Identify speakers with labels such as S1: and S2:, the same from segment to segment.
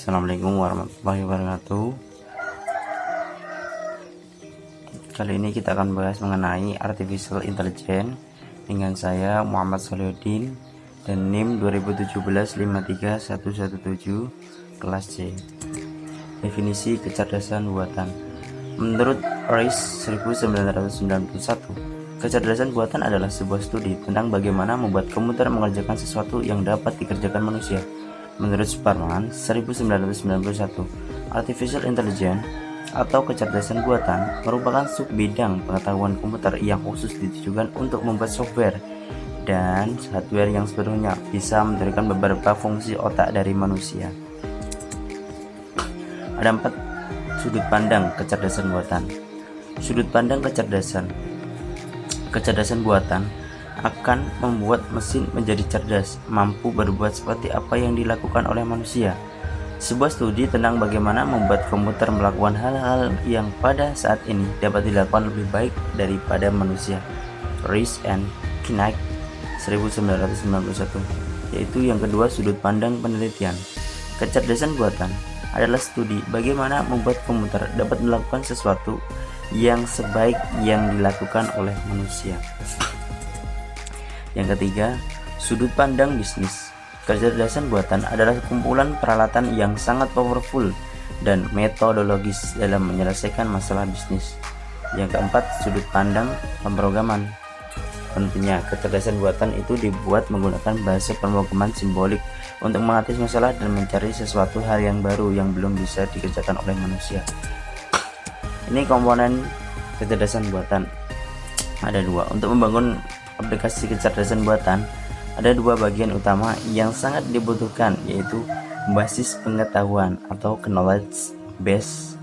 S1: Assalamualaikum warahmatullahi wabarakatuh. Kali ini kita akan bahas mengenai Artificial Intelligence dengan saya Muhammad Solihuddin dan NIM 2017-53117 kelas C. Definisi kecerdasan buatan. Menurut Rice 1991, kecerdasan buatan adalah sebuah studi tentang bagaimana membuat komputer mengerjakan sesuatu yang dapat dikerjakan manusia. Menurut Sparman 1991, Artificial Intelligence atau kecerdasan buatan merupakan subbidang pengetahuan komputer yang khusus ditujukan untuk membuat software dan hardware yang sepenuhnya bisa menjalankan beberapa fungsi otak dari manusia. Ada 4 sudut pandang kecerdasan buatan. Sudut pandang kecerdasan buatan akan membuat mesin menjadi cerdas, mampu berbuat seperti apa yang dilakukan oleh manusia. Sebuah studi tentang bagaimana membuat komputer melakukan hal-hal yang pada saat ini dapat dilakukan lebih baik daripada manusia. Rice and Knight 1991, yaitu yang kedua sudut pandang penelitian. Kecerdasan buatan adalah studi bagaimana membuat komputer dapat melakukan sesuatu yang sebaik yang dilakukan oleh manusia. Yang ketiga, sudut pandang bisnis. Kecerdasan buatan adalah kumpulan peralatan yang sangat powerful dan metodologis dalam menyelesaikan masalah bisnis. Yang keempat, sudut pandang pemrograman. Tentunya, kecerdasan buatan itu dibuat menggunakan bahasa pemrograman simbolik untuk mengatasi masalah dan mencari sesuatu hal yang baru yang belum bisa dikerjakan oleh manusia. Ini komponen kecerdasan buatan. Ada 2. Untuk membangun aplikasi kecerdasan buatan, ada 2 bagian utama yang sangat dibutuhkan, yaitu basis pengetahuan atau knowledge base,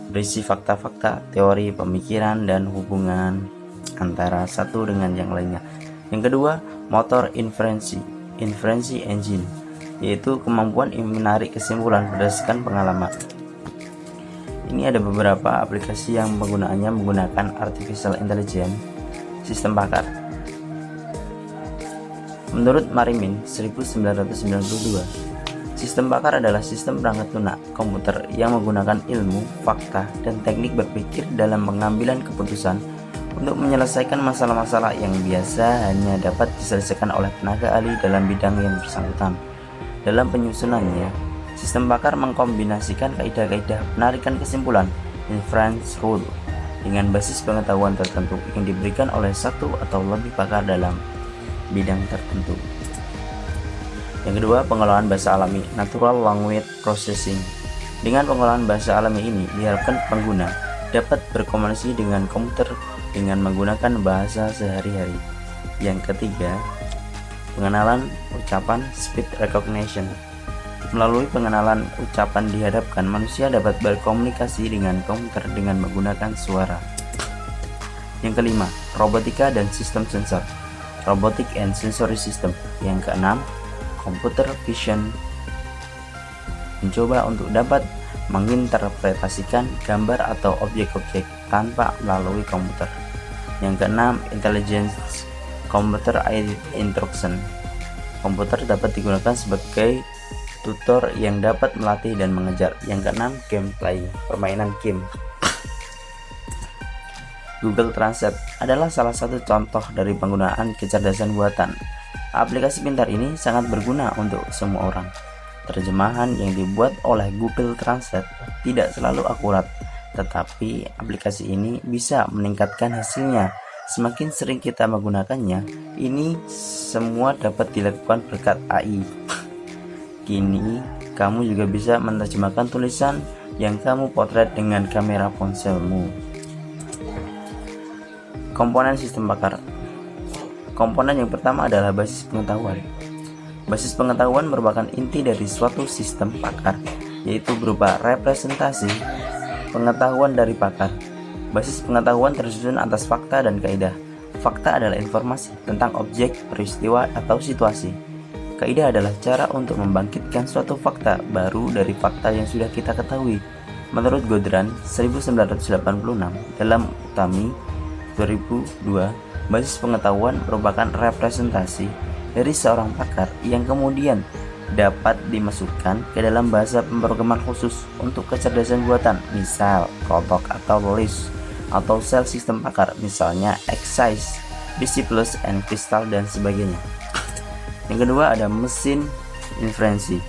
S1: berisi fakta-fakta, teori, pemikiran, dan hubungan antara satu dengan yang lainnya. Yang kedua, motor inferensi engine, yaitu kemampuan menarik kesimpulan berdasarkan pengalaman. Ini ada beberapa aplikasi yang penggunaannya menggunakan Artificial Intelligence. Sistem pakar. Menurut Marimin 1992, sistem pakar adalah sistem perangkat lunak komputer yang menggunakan ilmu, fakta, dan teknik berpikir dalam pengambilan keputusan untuk menyelesaikan masalah-masalah yang biasa hanya dapat diselesaikan oleh tenaga ahli dalam bidang yang bersangkutan. Dalam penyusunannya, sistem pakar mengkombinasikan kaidah-kaidah penarikan kesimpulan inference rule dengan basis pengetahuan tertentu yang diberikan oleh satu atau lebih pakar dalam bidang tertentu. Yang kedua, pengelolaan bahasa alami natural language processing. Dengan pengelolaan bahasa alami ini diharapkan pengguna dapat berkomunikasi dengan komputer dengan menggunakan bahasa sehari-hari. Yang ketiga, pengenalan ucapan speech recognition. Melalui pengenalan ucapan dihadapkan manusia dapat berkomunikasi dengan komputer dengan menggunakan suara. Yang kelima, robotika dan sistem sensor. Robotic and sensory system. Yang keenam, computer vision. Mencoba untuk dapat menginterpretasikan gambar atau objek-objek tanpa melalui komputer. Yang keenam, intelligence computer instruction. Komputer dapat digunakan sebagai tutor yang dapat melatih dan mengejar. Yang keenam, gameplay, permainan game. Google Translate adalah salah satu contoh dari penggunaan kecerdasan buatan. Aplikasi pintar ini sangat berguna untuk semua orang. Terjemahan yang dibuat oleh Google Translate tidak selalu akurat, tetapi aplikasi ini bisa meningkatkan hasilnya. Semakin sering kita menggunakannya, ini semua dapat dilakukan berkat AI. Kini, kamu juga bisa menerjemahkan tulisan yang kamu potret dengan kamera ponselmu. Komponen sistem pakar. Komponen yang pertama adalah basis pengetahuan. Basis pengetahuan merupakan inti dari suatu sistem pakar, yaitu berupa representasi pengetahuan dari pakar. Basis pengetahuan tersusun atas fakta dan kaidah. Fakta adalah informasi tentang objek, peristiwa, atau situasi. Kaidah adalah cara untuk membangkitkan suatu fakta baru dari fakta yang sudah kita ketahui. Menurut Godran 1986 dalam Utami 2002, basis pengetahuan merupakan representasi dari seorang pakar yang kemudian dapat dimasukkan ke dalam bahasa pemrograman khusus untuk kecerdasan buatan, misal Kotlin atau Lisp, atau sel sistem pakar, misalnya Excise, BC+, and Crystal, dan sebagainya. Yang kedua ada mesin inferensi.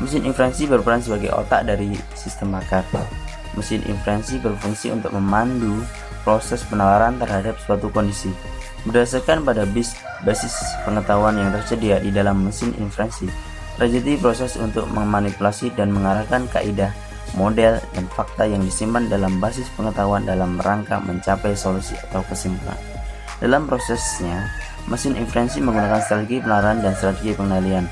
S1: Mesin inferensi berperan sebagai otak dari sistem pakar. Mesin inferensi berfungsi untuk memandu proses penalaran terhadap suatu kondisi. Berdasarkan pada basis pengetahuan yang tersedia di dalam mesin inferensi, terjadi proses untuk memanipulasi dan mengarahkan kaidah, model, dan fakta yang disimpan dalam basis pengetahuan dalam rangka mencapai solusi atau kesimpulan. Dalam prosesnya, mesin inferensi menggunakan strategi penalaran dan strategi pengendalian.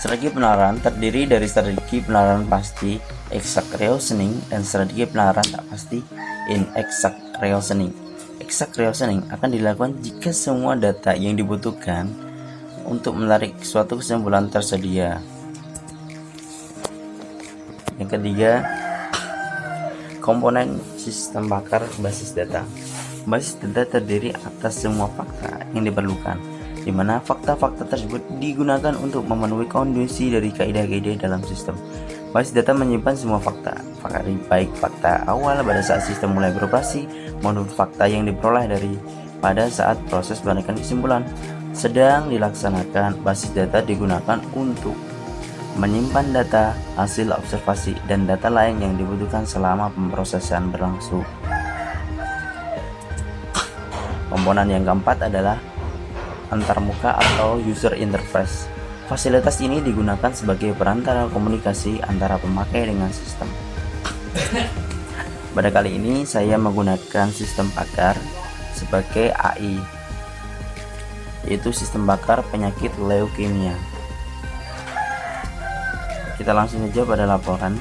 S1: Strategi penalaran terdiri dari strategi penalaran pasti exact reasoning dan strategi penalaran tak pasti inexact reasoning. Exact reasoning akan dilakukan jika semua data yang dibutuhkan untuk menarik suatu kesimpulan tersedia. Yang ketiga, komponen sistem pakar basis data. Basis data terdiri atas semua fakta yang diperlukan, di mana fakta-fakta tersebut digunakan untuk memenuhi kondisi dari kaidah-kaidah dalam sistem. Basis data menyimpan semua fakta, baik fakta awal pada saat sistem mulai beroperasi maupun fakta yang diperoleh pada saat proses penarikan kesimpulan sedang dilaksanakan. Basis data digunakan untuk menyimpan data, hasil observasi, dan data lain yang dibutuhkan selama pemrosesan berlangsung. Komponen yang keempat adalah antarmuka atau user interface. Fasilitas ini digunakan sebagai perantara komunikasi antara pemakai dengan sistem. Pada kali ini saya menggunakan sistem pakar sebagai AI, yaitu sistem pakar penyakit leukemia. Kita langsung saja pada laporan.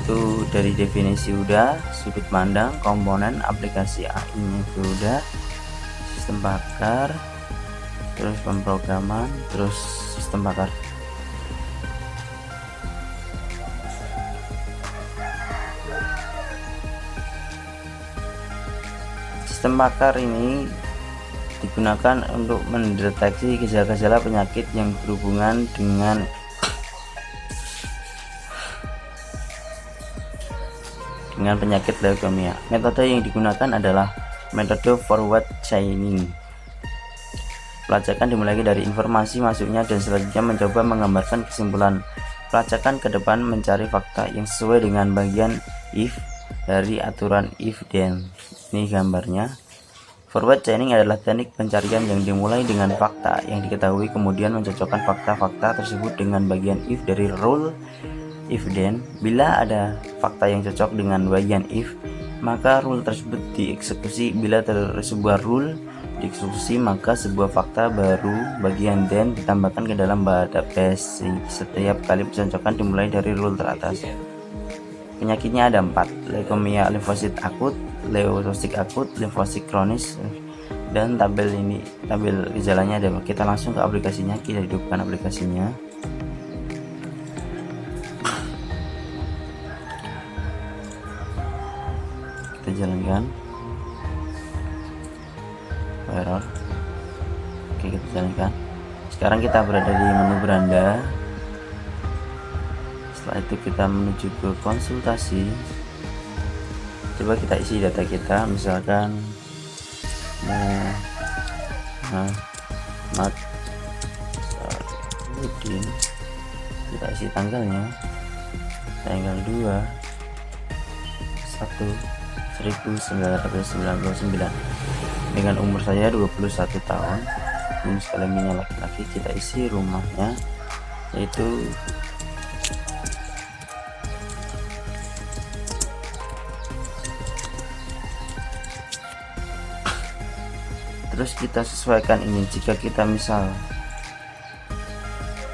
S1: Itu dari definisi udah, sudut pandang, komponen, aplikasi AI-nya itu udah, sistem pakar, terus pemrograman, terus sistem pakar. Sistem pakar ini digunakan untuk mendeteksi gejala-gejala penyakit yang berhubungan dengan penyakit leukemia. Metode yang digunakan adalah metode forward chaining. Pelacakan dimulai dari informasi masuknya dan selanjutnya mencoba menggambarkan kesimpulan. Pelacakan ke depan mencari fakta yang sesuai dengan bagian if dari aturan if then. Ini gambarnya. Forward chaining adalah teknik pencarian yang dimulai dengan fakta yang diketahui, kemudian mencocokkan fakta-fakta tersebut dengan bagian if dari rule if then. Bila ada fakta yang cocok dengan bagian if, maka rule tersebut dieksekusi. Bila sebuah rule dieksekusi, maka sebuah fakta baru bagian then ditambahkan ke dalam basic. Setiap kali pencocokan dimulai dari rule teratas. Penyakitnya ada 4: leukemia limfosit akut, leukosik akut, limfosit kronis, dan tabel gejalanya ada. Kita langsung ke aplikasinya, kita hidupkan aplikasinya. Kita jalankan. Error. Oke, kita jalankan. Sekarang kita berada di menu beranda. Setelah itu kita menuju ke konsultasi. Coba kita isi data kita, misalkan Muhammad Sarudin. Kita isi tanggalnya, tanggal 2/1/1999, dengan umur saya 21 tahun, jenis kelaminnya laki-laki. Kita isi rumahnya, yaitu terus kita sesuaikan ini. Jika kita misal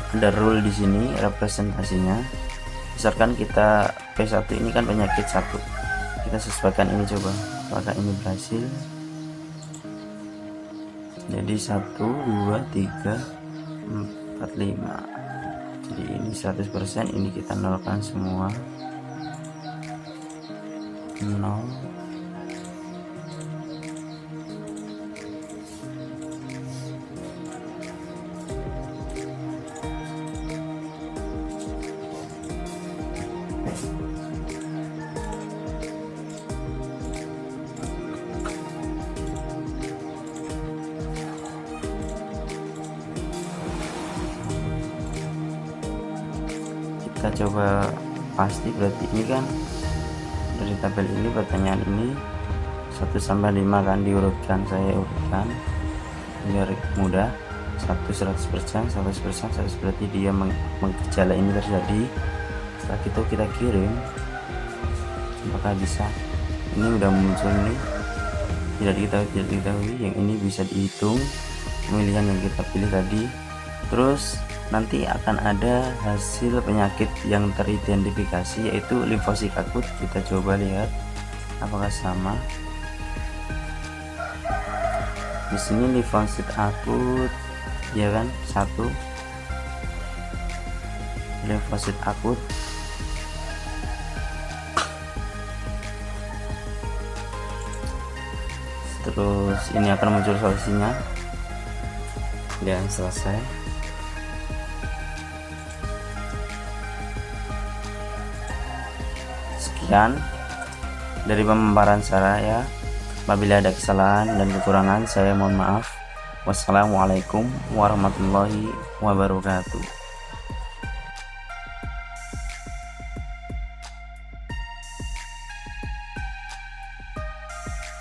S1: ada rule di sini representasinya, misalkan kita P1 ini kan penyakit 1, kita sesuaikan ini. Coba apakah ini berhasil. Jadi 1, 2, 3, 4, 5. Jadi ini 100%, ini kita nolkan semua. 0, kita coba pasti, berarti ini kan dari tabel ini pertanyaan ini 1 sampai 5 kan diurutkan, saya urutkan biar mudah. 100%, 100%, berarti dia gejala ini terjadi. Setelah itu kita kirim, apakah bisa? Ini udah muncul nih, tidak diketahui. Yang ini bisa dihitung pemilihan yang kita pilih tadi. Terus nanti akan ada hasil penyakit yang teridentifikasi, yaitu limfosit akut. Kita coba lihat apakah sama. Di sini limfosit akut, ya kan, 1 limfosit akut. Terus ini akan muncul solusinya dan selesai. Sekian dari pemaparan saya. Apabila ada kesalahan dan kekurangan, saya mohon maaf. Wassalamualaikum warahmatullahi wabarakatuh.